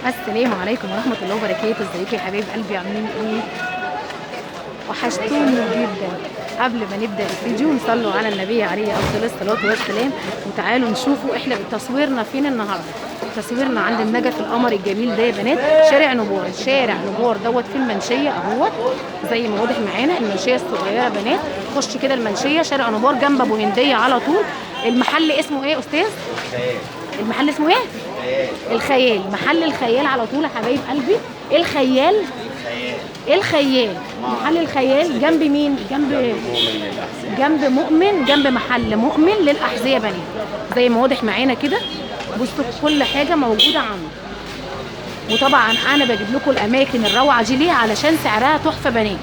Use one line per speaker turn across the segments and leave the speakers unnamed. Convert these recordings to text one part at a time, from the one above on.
السلام عليكم ورحمة الله وبركاته. ازيكم يا حبايب قلبي، عاملين ايه؟ وحشتوني جدا. قبل ما نبدأ الفيديو نصلوا على النبي عليه أفضل الصلاة والسلام، وتعالوا نشوفوا احنا تصويرنا فين النهارده. تصويرنا عند النجف القمر الجميل ده يا بنات، شارع نبوار. شارع نبوار دوت في المنشية اهوت زي ما واضح معانا، المنشية الصغيرة بنات. خش كده المنشية شارع نبوار جنب ابو هندية على طول. المحل اسمه ايه يا استاذ؟ المحل اسمه ايه؟ الخيال. محل الخيال على طول يا حبايب قلبي. الخيال الخيال محل الخيال جنب مين؟ جنب مؤمن، جنب محل مؤمن للاحذيه بنات زي ما واضح معانا كده. بصوا كل حاجه موجوده عنده، وطبعا انا بجيب لكم الاماكن الروعه دي ليه؟ علشان سعرها تحفه بنات.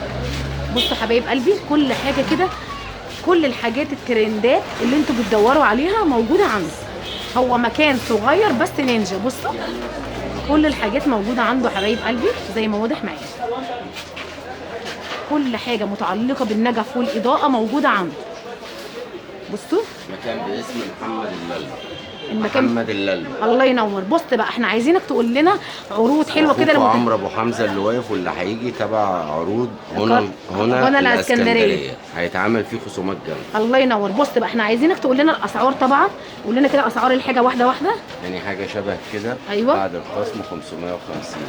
بصوا حبايب قلبي كل حاجه كده، كل الحاجات الترندات اللي انتوا بتدوروا عليها موجوده عنده. هو مكان صغير بس نينجا. بصوا كل الحاجات موجوده عنده حبايب قلبي زي ما واضح معايا. كل حاجه متعلقه بالنجف والاضاءه موجوده عنده. بصوا
مكان باسم محمد اللالو.
المكان
محمد اللالو.
الله ينور. بص بقى احنا عايزينك تقول لنا عروض حلوه كده
عمرو ابو حمزه اللي واقف واللي هيجي تبع عروض هنا
الاسكندريه
هيتعمل فيه خصومات جامده.
الله ينور. بص بقى احنا عايزينك تقول لنا الاسعار. طبعا قول لنا كده اسعار الحاجه واحده واحده.
يعني حاجه شبه كده
أيوة.
بعد الخصم 550.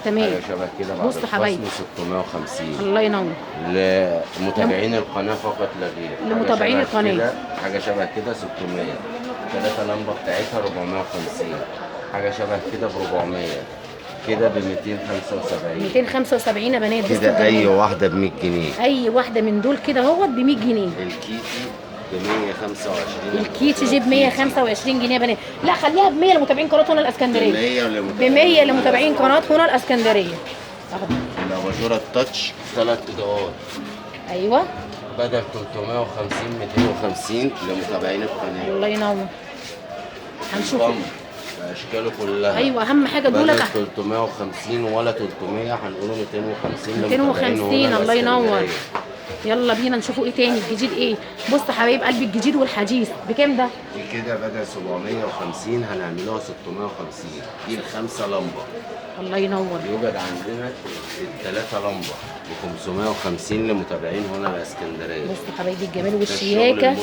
تمام.
حاجه شبه كده بعد
بص حبايبي
الخصم 650.
الله ينور.
لمتابعين القناه فقط لا غير.
لمتابعين القناه
حاجه شبه كده 600. 3 لمبه بتاعتها 450. حاجه شبه كده ب 400. كده ب 275.
275 يا بنات.
كده اي واحده ب 100 جنيه.
اي واحده من دول كده اهوت ب 100 جنيه.
الكيتي ب 125.
الكيتي جيب 125 جنيه يا بنات. لا خليها ب 100 لمتابعين قناه هنا الاسكندريه. ب 100 لمتابعين قناه هنا الاسكندريه.
الاباجوره التاتش 3 اضاءات.
ايوه
بدل 350 250 لمتابعين القناه.
الله ينور. هنشوف
اشكاله كلها.
ايوه اهم حاجه دول
350 ولا 300 هنقوله 250
250 الله ينور. يلا بينا نشوفوا ايه تاني الجديد ايه. بص حبايب قلبي الجديد والحديث بكام ده؟
دي كده بدل 750 هنعملوها 650. دي ال5 لمبه.
الله ينور.
يوجد عندنا ال3 لمبه ب 550 لمتابعين هنا الاسكندريه.
بصوا حبايبي الجمال والشياكه،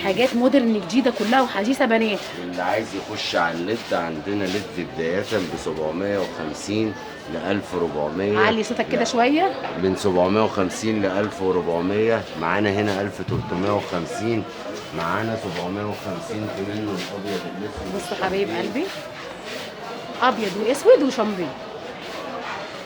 حاجات مودرن جديده كلها وحديثه بنات.
اللي عايز يخش على الليد عندنا ليد بدايه ب 750 ل 1400.
علي صوتك كده شويه.
من 750 ل 1400. معانا هنا 1350. معانا 750 في منه الابيض الاسود.
بصوا حبايب قلبي ابيض واسود وشامبين.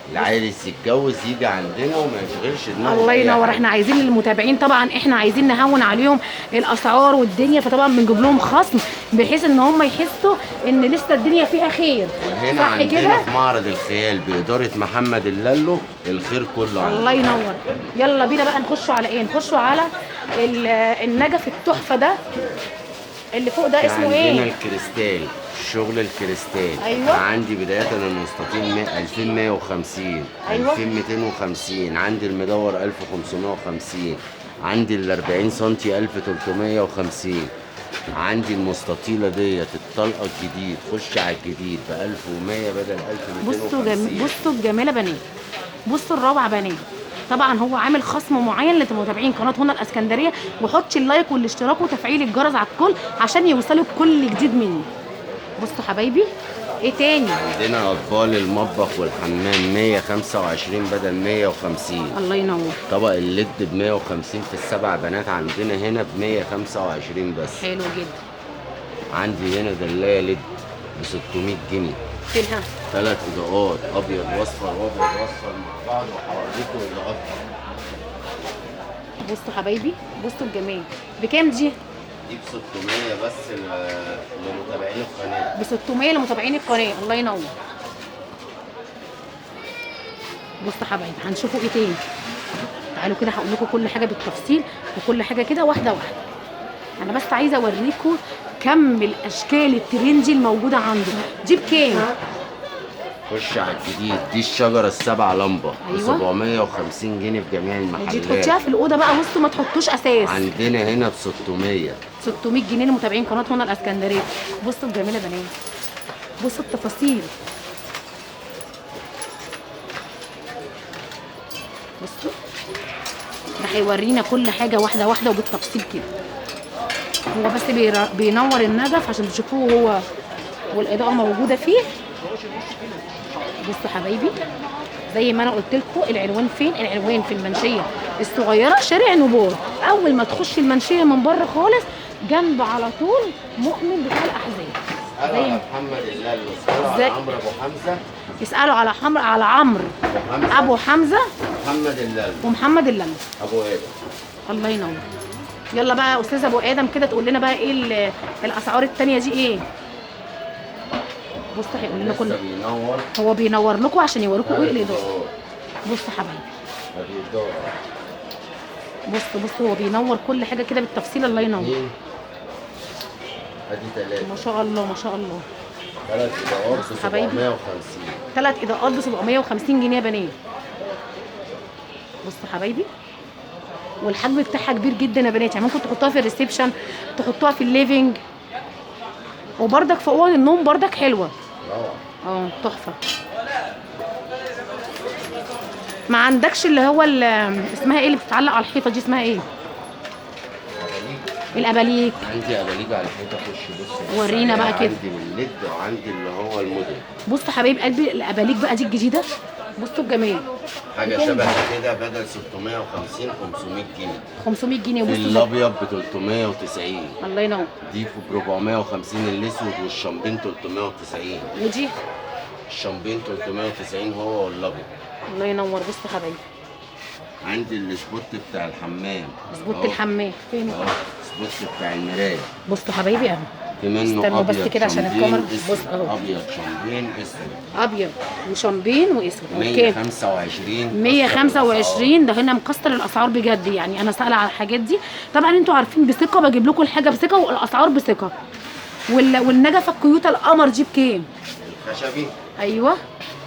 اللي عايز يتجوز يجي عندنا وما يشغلش دماغه.
الله ينور. احنا عايزين للمتابعين طبعا، احنا عايزين نهون عليهم الاسعار والدنيا، فطبعا بنجيب لهم خصم بحيث ان هم يحسوا ان لسه الدنيا فيها خير.
هنا
صح
عندنا
كده؟
في معرض الخيال بإدارة محمد اللالو الخير كله عندنا.
الله ينور. يلا بينا بقى نخشوا على ايه؟ نخشوا على النجف التحفه ده اللي فوق ده اسمه ايه؟
عندنا الكريستال، شغل الكريستال.
ايوه.
عندي بداية المستطيل 2150.
أيوة.
2250. عندي المدور 1550. عندي ال 40 سم 1350. عندي المستطيلة ديت الطلقة الجديد. خش على الجديد ب 1100 بدل 1250.
بصوا الجمالة بنات، بصوا الروعة بنات. طبعا هو عامل خصم معين لمتابعين قناه هنا الاسكندريه، وحطي اللايك والاشتراك وتفعيل الجرس على الكل عشان يوصلوا بكل جديد مني. بصوا حبايبي ايه تاني؟
عندنا اطفال المطبخ والحمام 125 بدل 150.
الله ينور.
طبق الليد ب 150 في السبع بنات عندنا هنا ب 125 بس.
حلو جدا.
عندي هنا دلايه ليد ب 600 جنيه.
فينها
3 اضاءات ابيض واصفر وابيض واصفر مع بعض، وحواليكوا اضاءات.
بصوا حبايبي بصوا الجمال. بكام دي؟
دي ب 600 بس لمتابعين القناه.
ب 600 لمتابعين القناه. الله ينور. بصوا حبايبي هنشوفوا ايه تاني. تعالوا كده هقول لكم كل حاجه بالتفصيل وكل حاجه كده واحده واحده. انا بس عايزه اوريكم كم الاشكال الترندي الموجوده عنده. دي بكام؟
خش على الجديد. دي الشجره السبع لمبه ب 750 جنيه في جميع المحلات.
دي تحطيها في الاوضه بقى وسط، ما تحطوش اساس.
عندنا هنا ب
600 جنيه لمتابعين قناه هنا الاسكندريه. بصوا الجميله بنات، بصوا التفاصيل. بصوا ده هيورينا كل حاجه واحده واحده وبالتفصيل كده. هو بس بينور النجف عشان تشوفوه هو والاضاءه موجوده فيه. بصوا حبايبي زي ما انا قلت لكم العنوان فين؟ العنوان في المنشيه الصغيره شارع نوبار. اول ما تخش المنشيه من بره خالص جنب على طول مؤمن بتاع الاحزاب.
اسألوا على محمد اللالو، اسألوا على عمرو ابو حمزه،
يسالوا على عمرو ابو حمزه
محمد اللالو
ومحمد اللالو
ابو ادم.
الله ينور. يلا بقى يا استاذ ابو ادم كده تقول لنا بقى ايه الاسعار التانيه دي ايه؟ بصوا هيقول لنا كل
بينور،
هو بينور لكم عشان يوريكم ايه الاضاءه. بصوا حبايبي بصوا هو بينور كل حاجه كده بالتفصيل. الله ينور.
ادي 3
ما شاء الله ما شاء الله.
3 اضاءات ب 750.
3 اضاءات ب 750 جنيه يا بنات. بصوا حبايبي والحجم بتاعها كبير جدا يا بنات، يعني ممكن تحطوها في الريسبشن، تحطوها في الليفينج، وبردك في اوض النوم بردك حلوه. تحفه. ما عندكش اللي هو اسمها ايه اللي بتتعلق على الحيطه دي؟ اسمها ايه؟ الاباليك.
عندي اباليك على الحيطه. خش بص
ورينا بقى كده.
عندي الليد وعندي اللي هو الموديل.
بصوا حبايب قلبي الاباليك بقى دي الجديده. بصوا الجمال.
حاجه شبه كده بدل 650 500 جنيه.
500 جنيه. بصوا
الابيض ب 390.
الله ينور.
دي ب 450 الاسود، والشامبين 390.
ودي
الشامبين 390 هو والابيض.
الله ينور. بصوا حبايبي
عندي السبوت بتاع الحمام.
سبوت الحمام فين؟
سبوت بتاع المرايه.
بصوا حبايبي اهو
في منه
استنوا بس
ابيض
كده عشان الكاميرا. بص اهو
ابيض شامبين اسود.
ابيض وشامبين واسود.
125.
125 ده هنا مكسر الاسعار بجد. يعني انا سائله على الحاجات دي طبعا انتوا عارفين بثقه، بجيب لكم الحاجه بثقه والاسعار بثقه. والنجفه الكيوتا القمر دي بكام؟
الخشبي
ايوه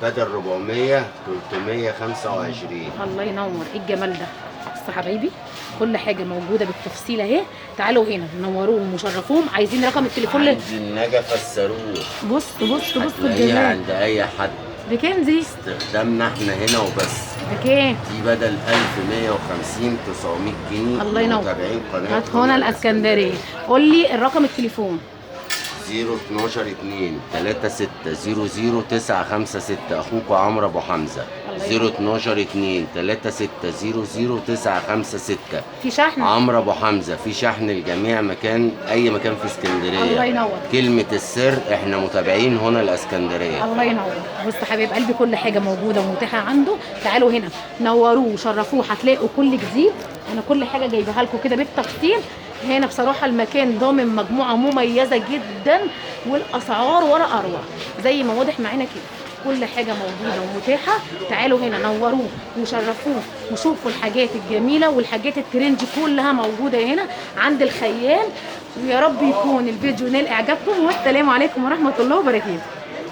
بدل 400 325.
الله ينور. ايه الجمال ده؟ بصوا حبايبي كل حاجه موجوده بالتفصيل اهي. تعالوا هنا نوروهم وشرفوهم. عايزين رقم التليفون
عندي النجفه الصاروخ.
بصوا
هتلاقيها
الجمال.
عند اي حد.
بكام دي؟
استخدامنا احنا هنا وبس.
بكام؟
دي بدل 1150 900 جنيه.
الله ينور.
متابعين قناه
هات هنا الاسكندريه. قول لي الرقم التليفون.
012 2 36 00 956. اخوكم عمرو ابو حمزه. 012 2 36 00 956.
في شحن؟
عمرو ابو حمزه. في شحن لجميع مكان، اي مكان في اسكندريه.
الله ينور.
كلمه السر احنا متابعين هنا الاسكندريه.
الله ينور. بصوا حبايب قلبي كل حاجه موجوده ومتاحه عنده. تعالوا هنا نوروه وشرفوه هتلاقوا كل جديد. انا كل حاجه جايبها لكم كده بالتفصيل. هنا بصراحه المكان ضامن مجموعه مميزه جدا والاسعار ولا اروع زي ما واضح معانا كده. كل حاجه موجوده ومتاحه. تعالوا هنا نوروه وشرفوه وشوفوا الحاجات الجميله والحاجات الترندي كلها موجوده هنا عند الخيال. ويا رب يكون الفيديو نال اعجابكم، والسلام عليكم ورحمه الله وبركاته.